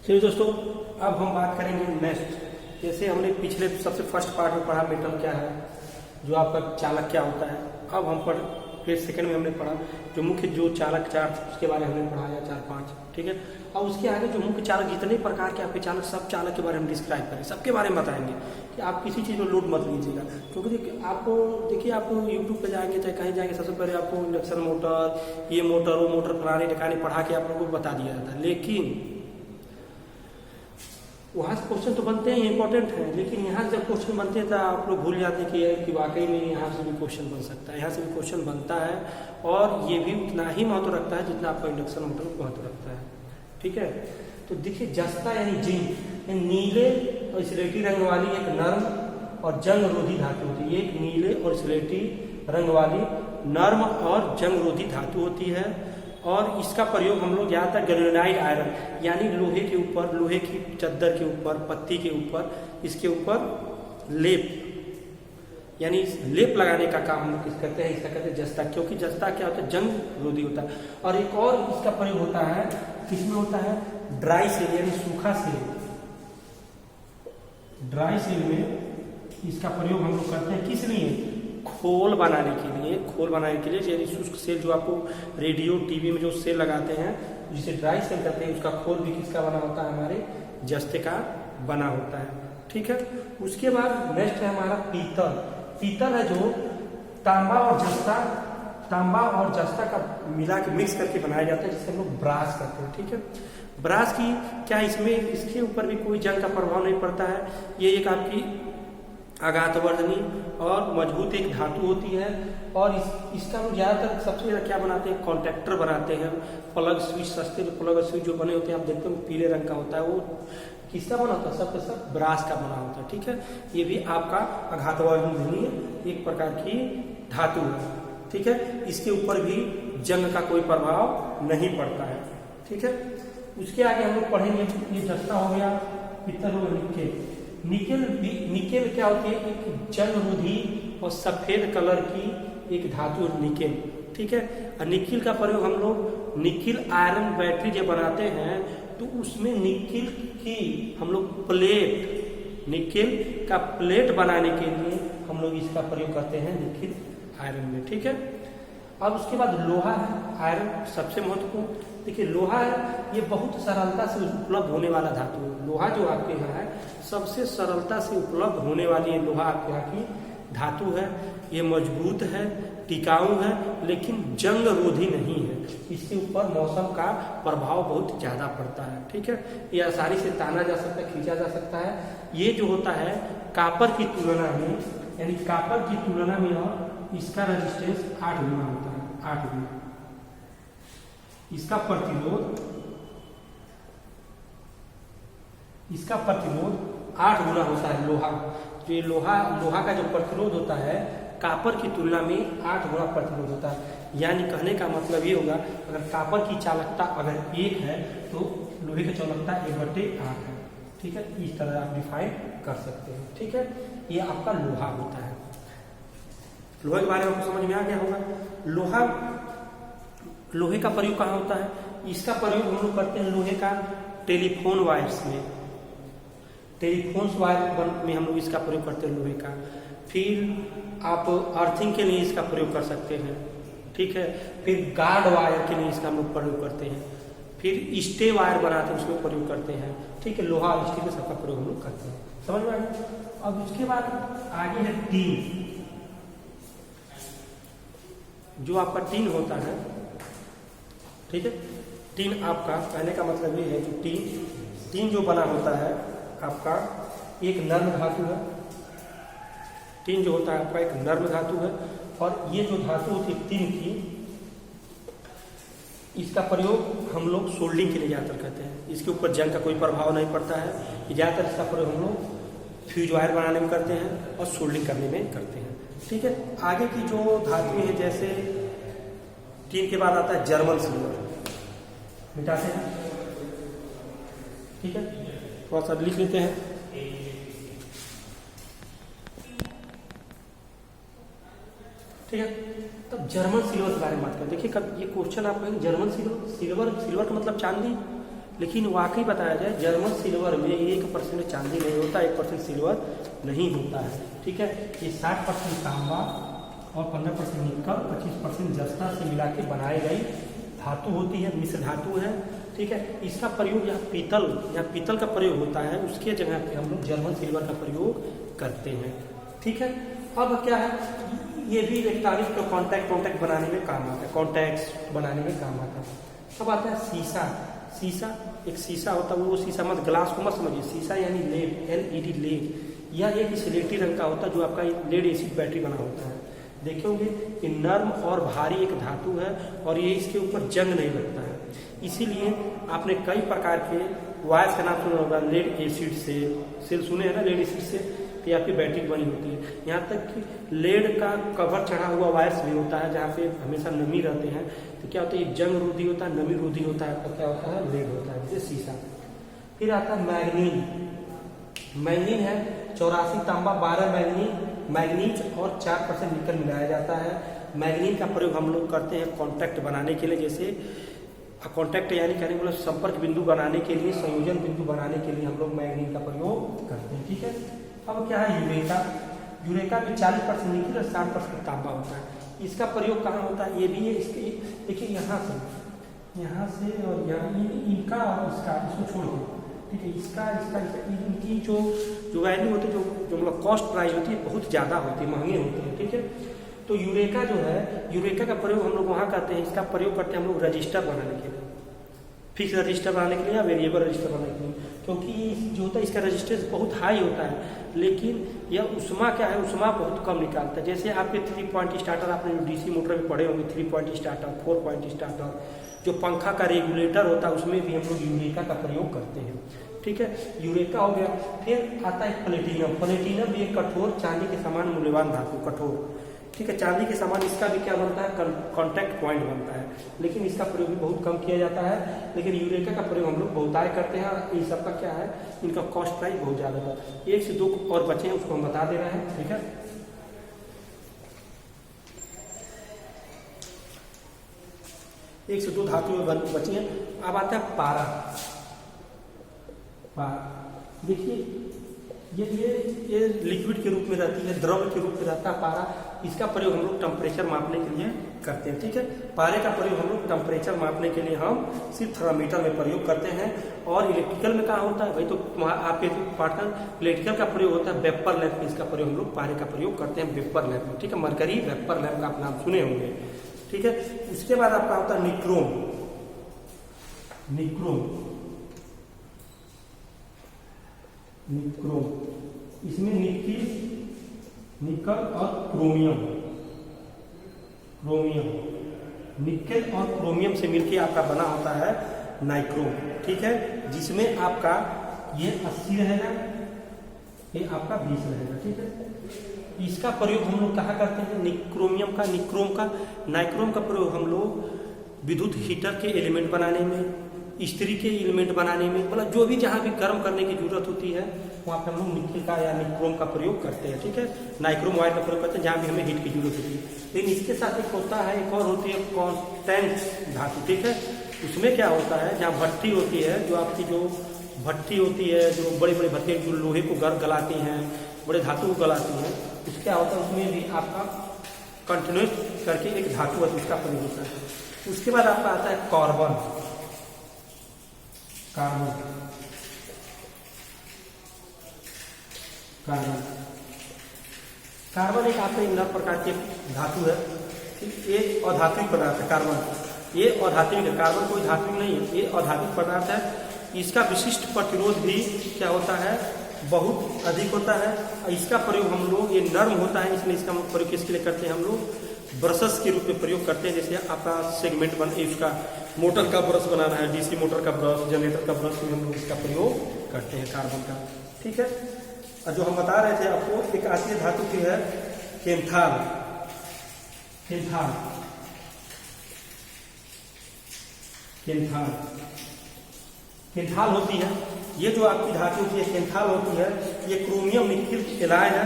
चलिए दोस्तों, अब हम बात करेंगे नेक्स्ट। जैसे हमने पिछले सबसे फर्स्ट पार्ट में पढ़ा मेटल क्या है, जो आपका चालक क्या होता है। अब हम फिर सेकंड में हमने पढ़ा जो मुख्य जो चालक चार उसके बारे में हमने पढ़ाया 4-5, ठीक है। और उसके आगे जो मुख्य चालक जितने प्रकार के आपके चालक, सब चालक के बारे में डिस्क्राइब करें, सबके बारे में बताएंगे कि आप किसी चीज़ में लोड मत लीजिएगा। क्योंकि देखिए आप यूट्यूब पे जाएंगे चाहे कहीं जाएंगे, सबसे पहले आपको इंडक्शन मोटर, ये मोटर, वो मोटर, फलाने ठिकाने पढ़ा के आप लोगों को बता दिया जाता है। लेकिन वहाँ से क्वेश्चन तो बनते हैं, इंपॉर्टेंट है, लेकिन यहाँ से जब क्वेश्चन बनते हैं तो आप लोग भूल जाते हैं कि वाकई में यहाँ से भी क्वेश्चन बन सकता है, यहाँ से भी क्वेश्चन बनता है। और ये भी उतना ही महत्व रखता है जितना आपका इंडक्शन मोटर महत्व रखता है, ठीक है। तो देखिए, जस्ता यानी जिंक, नीले और स्लेटी रंग वाली एक नर्म और जंग रोधी धातु होती है। ये एक नीले और स्लेटी रंग वाली नर्म और जंग रोधी धातु होती है। और इसका प्रयोग हम लोग ज़्यादातर गैल्वेनाइज्ड आयरन यानी लोहे के ऊपर, लोहे की चद्दर के ऊपर, पत्ती के ऊपर, इसके ऊपर लेप यानी लेप लगाने का काम हम लोग किस करते हैं, इसका कहते हैं जस्ता। क्योंकि जस्ता क्या होता है, जंग रोधी होता है। और एक और इसका प्रयोग होता है, किसमें होता है, ड्राई सेल यानी सूखा सेल। ड्राई सेल में इसका प्रयोग हम लोग करते हैं, किस लिए, खोल बनाने के लिए। खोल बनाने के लिए यानी शुष्क सेल, जो आपको रेडियो टीवी में जो सेल लगाते हैं जिसे ड्राई सेल कहते हैं, उसका खोल भी किसका बना होता है, हमारे जस्ते का बना होता है, ठीक है। उसके बाद नेक्स्ट है हमारा पीतल। पीतल है जो तांबा और जस्ता का मिला के मिक्स करके बनाया जाता है, जिसे हम लोग ब्रास करते हैं, ठीक है। ब्रास की क्या इसमें, इसके ऊपर भी कोई जंग का प्रभाव नहीं पड़ता है। ये एक आपकी आघातवर्धनी और मजबूत एक धातु होती है। और इसका हम ज़्यादातर सबसे ज़्यादा क्या बनाते हैं, कॉन्टैक्टर बनाते हैं। प्लग स्विच, सस्ते प्लग स्विच जो बने होते हैं, आप देखते हो पीले रंग का होता है, वो किसका बना होता है, सबके सब ब्रास का बना होता है, ठीक है। ये भी आपका आघातवर्धनी एक प्रकार की धातु है, ठीक है। इसके ऊपर भी जंग का कोई प्रभाव नहीं पड़ता है, ठीक है। उसके आगे हम लोग पढ़ेंगे, ये जस्ता हो गया, पीतल हो गया, निकेल क्या होती है, एक जंग रोधी और सफेद कलर की एक धातु निकेल, ठीक है। और निकिल का प्रयोग हम लोग निकिल आयरन बैटरी जब बनाते हैं तो उसमें निकिल की हम लोग प्लेट, निकिल का प्लेट बनाने के लिए हम लोग इसका प्रयोग करते हैं निकिल आयरन में, ठीक है। अब उसके बाद लोहा है, आयरन सबसे महत्वपूर्ण। देखिए लोहा है, ये बहुत सरलता से उपलब्ध होने वाला धातु है। लोहा जो आपके यहाँ है, सबसे सरलता से उपलब्ध होने वाली ये लोहा आपके यहाँ की धातु है। ये मजबूत है, टिकाऊ है, लेकिन जंग रोधी नहीं है। इसके ऊपर मौसम का प्रभाव बहुत ज़्यादा पड़ता है, ठीक है। ये आसानी से ताना जा सकता है, खींचा जा सकता है। ये जो होता है कापर की तुलना में, यानी कापर की तुलना में और इसका रेजिस्टेंस 8 गुना होता है, 8 गुना। इसका प्रतिरोध 8 गुना होता है लोहा। जो ये लोहा का जो प्रतिरोध होता है कापर की तुलना में 8 गुना प्रतिरोध होता है। यानी कहने का मतलब ये होगा, अगर कापर की चालकता अगर 1 है तो लोहे की चालकता 1/8 है, ठीक है। इस तरह आप डिफाइन कर सकते हैं, ठीक है। ये आपका लोहा होता है। लोहे के बारे में आपको समझ में आ गया होगा। लोहे का प्रयोग कहाँ होता है, इसका प्रयोग हम लोग करते हैं लोहे का टेलीफोन वायर्स में। टेलीफोन वायर में हम लोग इसका प्रयोग करते हैं लोहे का। फिर आप अर्थिंग के लिए इसका प्रयोग कर सकते हैं, ठीक है। फिर गार्ड वायर के लिए इसका हम लोग प्रयोग करते हैं। फिर स्टे वायर बनाते हैं, उसमें प्रयोग करते हैं, ठीक है। लोहा और स्टील में सबका प्रयोग हम लोग करते हैं, समझ में आ गया। अब उसके बाद आगे है टीन। जो आपका टीन होता है, ठीक है। टीन आपका कहने का मतलब ये है कि टीन जो बना होता है आपका एक नर्म धातु है। टीन जो होता है आपका एक नर्म धातु है। और ये जो धातु होती है टीन की, इसका प्रयोग हम लोग सोल्डिंग के लिए ज़्यादातर करते हैं। इसके ऊपर जंग का कोई प्रभाव नहीं पड़ता है। ज़्यादातर इसका प्रयोग हम लोग फ्यूज वायर बनाने में करते हैं और सोल्डिंग करने में करते हैं, ठीक है। आगे की जो धातु है, जैसे टीन के बाद आता है जर्मन सिल्वर, मिटाते हैं, ठीक है। थोड़ा सा लिख लेते हैं, ठीक है। तब जर्मन सिल्वर के बारे में बात करें। देखिए, कब ये क्वेश्चन आप कहेंगे जर्मन सिल्वर का मतलब चांदी, लेकिन वाकई बताया जाए जर्मन सिल्वर में 1% चांदी नहीं होता, 1% सिल्वर नहीं होता है। ठीक है, ये 60% तांबा और 15% निकल, 25% जस्ता से मिला के बनाई गई धातु होती है, मिश्र धातु है। ठीक है, इसका प्रयोग यहाँ पीतल का प्रयोग होता है, उसके जगह पे हम लोग जर्मन सिल्वर का प्रयोग करते हैं। ठीक है, अब क्या है, ये भी इलेक्ट्रॉनिक कॉन्टैक्ट बनाने में काम आता है, कॉन्टैक्ट्स बनाने में काम आता है। अब आता है शीशा, एक शीशा होता है, वो शीशा मत, ग्लास को मत समझिए, शीशा यानी लेड, LED लेड, यह एक स्लेटी रंग का होता है जो आपका लेड एसिड बैटरी बना होता है। देखोगे कि नर्म और भारी एक धातु है और ये इसके ऊपर जंग नहीं लगता है, इसीलिए आपने कई प्रकार के वायर्स का नाम सुना होगा, लेड एसिड से सुने हैं ना, लेड एसिड से ये आपकी बैटरी बनी होती है। यहाँ तक कि लेड का कवर चढ़ा हुआ वायर्स भी होता है जहाँ पे हमेशा नमी रहते हैं, तो क्या होता है, ये जंग रोधी होता है, नमी रोधी होता है, तो क्या होता है, लेड होता है, जैसे शीशा। फिर आता है मैग्नीन है 84 तांबा, 12 मैग्नीज और 4% निकल मिलाया जाता है। मैग्नीन का प्रयोग हम लोग करते हैं कॉन्टैक्ट बनाने के लिए, जैसे कॉन्टैक्ट यानी कहने मतलब संपर्क बिंदु बनाने के लिए, संयोजन बिंदु बनाने के लिए हम लोग मैग्नीन का प्रयोग करते हैं। ठीक है, अब क्या है, यूरेका में 40% निकल और 60% तांबा होता है। इसका प्रयोग कहाँ होता है, ये भी है, इसके देखिए यहाँ से और यहाँ, इनका और इसको छोड़ दो। ठीक है, इसका इनकी जो वैल्यू होती है, जो मतलब कॉस्ट प्राइस होती है, बहुत ज़्यादा होती है, महंगे होते हैं। ठीक है, तो यूरेका जो है, यूरेका का प्रयोग हम लोग वहाँ करते हैं, इसका प्रयोग करते हैं हम लोग रजिस्टर बनाने के लिए, फिक्स रजिस्टर बनाने के लिए या वेरिएबल रजिस्टर बनाने के लिए, क्योंकि जो होता है इसका रजिस्टेंस बहुत हाई होता है, लेकिन यह उष्मा क्या है, उष्मा बहुत कम निकालता है। जैसे आपके 3 पॉइंट स्टार्टर, आपने जो DC मोटर में पढ़े होंगे, 3 पॉइंट स्टार्टर, 4 पॉइंट स्टार्टर, जो पंखा का रेगुलेटर होता है, उसमें भी हम लोग यूरेका का प्रयोग करते हैं। ठीक है, यूरेका हो गया। फिर आता है प्लेटिनम भी एक कठोर चांदी के समान मूल्यवान धातु, कठोर। ठीक है, चांदी के समान इसका भी क्या बनता है, कॉन्टैक्ट पॉइंट बनता है, लेकिन इसका प्रयोग भी बहुत कम किया जाता है। लेकिन यूरेका का प्रयोग हम लोग बहुतायत करते हैं। इन सबका क्या है, इनका कॉस्ट प्राइस बहुत ज़्यादा था। 1 से 2 और बचे हैं, उसको हम बता दे रहे हैं। ठीक है, 1 से 2 धातु में बची हैं। अब आता है पारा। देखिए ये लिक्विड के रूप में रहती है, द्रव के रूप में रहता है पारा। इसका प्रयोग हम लोग टेम्परेचर मापने के लिए करते हैं। ठीक है, पारे का प्रयोग हम लोग टेम्परेचर मापने के लिए हम सिर्फ थर्मामीटर में प्रयोग करते हैं। और इलेक्ट्रिकल में कहाँ होता है भाई, तो आपके पार्टनर इलेक्ट्रिकल का प्रयोग होता है वेपर लैंप में, इसका प्रयोग हम लोग पारे का प्रयोग करते हैं वेपर लैंप में। ठीक है, मरकरी वेपर लैंप का आप नाम सुने होंगे। ठीक है, उसके बाद आपका होता है निक्रोम। इसमें निकल और क्रोमियम, निकेल और क्रोमियम से मिलकर आपका बना होता है नाइक्रोम। ठीक है, जिसमें आपका ये 80 रहेगा, ये आपका 20 रहेगा। ठीक है, इसका प्रयोग हम लोग कहाँ करते हैं, नाइक्रोम का प्रयोग हम लोग विद्युत हीटर के एलिमेंट बनाने में, इस्त्री के एलिमेंट बनाने में, मतलब जो भी जहाँ भी गर्म करने की जरूरत होती है वहाँ पे हम लोग निकेल का या निक्रोम का प्रयोग करते हैं। ठीक है, नाइक्रोम वायर का प्रयोग करते हैं जहाँ भी हमें हीट की जरूरत होती है। लेकिन इसके साथ एक होता है, एक और होती है कांस्टेंट धातु। ठीक है, उसमें क्या होता है, जहाँ भट्टी होती है, जो आपकी जो भट्टी होती है, जो बड़ी बड़ी भट्टी जो लोहे को गलाती हैं, बड़े धातु को गलाती हैं, उसका क्या होता है, उसमें भी आपका कंटिन्यूस करके एक धातु है, उसका प्रयोग होता है। उसके बाद आपका आता है कार्बन। कार्बन एक आपका नर प्रकार के धातु है। ये अधात्विक पदार्थ है कार्बन। ये अधात्विक है, कार्बन कोई धात्विक नहीं है, ये अधात्विक पदार्थ है। इसका विशिष्ट प्रतिरोध भी क्या होता है, बहुत अधिक होता है। इसका प्रयोग हम लोग, ये नर्म होता है, इसलिए इसका प्रयोग किसके लिए करते हैं, हम लोग ब्रशेस के रूप में प्रयोग करते हैं। जैसे आपका सेगमेंट इसका मोटर का ब्रश बनाना है, DC मोटर का ब्रश, जनरेटर का ब्रश में हम लोग इसका प्रयोग करते हैं कार्बन का। ठीक है, और जो हम बता रहे थे आपको, एक आती है धातु की है केंथाल होती है। ये जो आपकी धातु होती है केंथाल होती है, ये क्रोमियम निकेल एलाय है।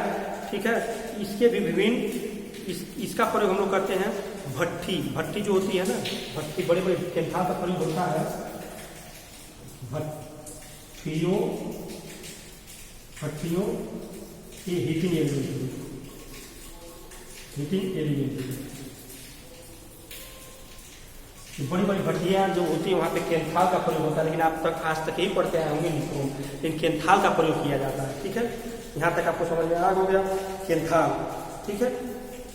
ठीक है, इसके भी विभिन्न इसका प्रयोग हम लोग करते हैं भट्टी जो होती है ना, भट्टी, बड़े बड़े केंथाल का प्रयोग होता है भट्टियों ये हीटिंग एलिमेंट बड़ी बड़ी भट्टियाँ जो होती है वहाँ पे केंथाल का प्रयोग होता है, लेकिन आप आज तक यही पढ़ते आए होंगे मित्रों, लेकिन केंथाल का प्रयोग किया जाता है। ठीक है, यहाँ तक आपको समझ में आ गया केंथाल। ठीक है,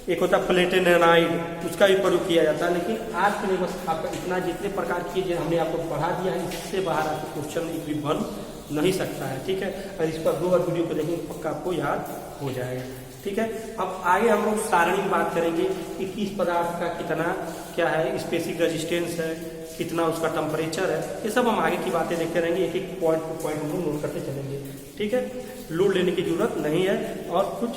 एक होता है प्लेटिनाइड, उसका भी प्रयोग किया जाता है, लेकिन आज के लिए बस आपका इतना, जितने प्रकार की जो हमने आपको पढ़ा दिया है, इससे बाहर आपको क्वेश्चन एक भी बन नहीं सकता है। ठीक है, और इस पर 2 बार वीडियो को देखेंगे पक्का आपको याद हो जाएगा। ठीक है, अब आगे हम लोग सारणी की बात करेंगे कि किस पदार्थ का कितना क्या है, स्पेसिफिक रेजिस्टेंस है, कितना उसका टेम्परेचर है, ये सब हम आगे की बातें देखते रहेंगे, एक एक पॉइंट टू पॉइंट हम लोग नोट करते चलेंगे। ठीक है, लोड लेने की जरूरत नहीं है और कुछ